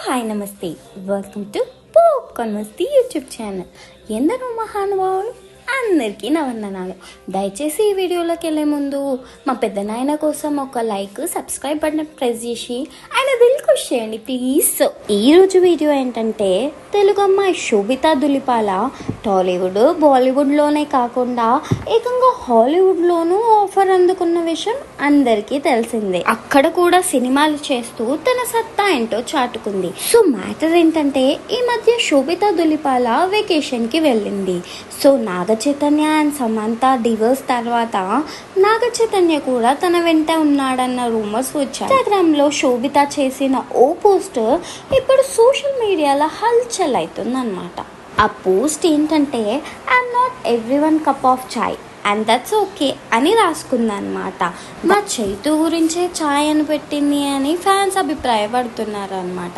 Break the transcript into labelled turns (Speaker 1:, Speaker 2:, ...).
Speaker 1: Hi నమస్తే, welcome to popcorn Masti YouTube channel. ఎందరో మహానుభావులు అందరికీ నా వందనాలు. దయచేసి ఈ వీడియోలోకి వెళ్ళే ముందు మా పెద్ద నాయన కోసం ఒక లైక్, సబ్స్క్రైబ్ బటన్ ప్రెస్ చేసి ఆయన దిల్ ఖుష్ చేయండి ప్లీజ్. సో ఈరోజు వీడియో ఏంటంటే, తెలుగు అమ్మాయి శోభితా దులిపాల టాలీవుడ్, బాలీవుడ్లోనే కాకుండా ఏకంగా హాలీవుడ్లోనూ ఆఫర్ అందుకున్న విషయం అందరికీ తెలిసిందే. అక్కడ కూడా సినిమాలు చేస్తూ తన సత్తా ఏంటో చాటుకుంది. సో మ్యాటర్ ఏంటంటే, ఈ మధ్య శోభితా దులిపాల వెకేషన్కి వెళ్ళింది. So Naga Chaitanya and Samantha divorce తర్వాత నాగ చైతన్య కూడా తన వెంట ఉన్నాడన్న రూమర్స్ వచ్చాయి. ఇన్స్టాగ్రామ్లో శోభిత చేసిన ఓ పోస్ట్ ఇప్పుడు సోషల్ మీడియాలో హల్చల్ అవుతుందన్నమాట. ఆ పోస్ట్ ఏంటంటే, I'm not everyone cup of chai and that's okay అని రాసుకుందనమాట. మా చైతు గురించే చాయ్ అని పెట్టింది అని ఫ్యాన్స్ అభిప్రాయపడుతున్నారు అనమాట.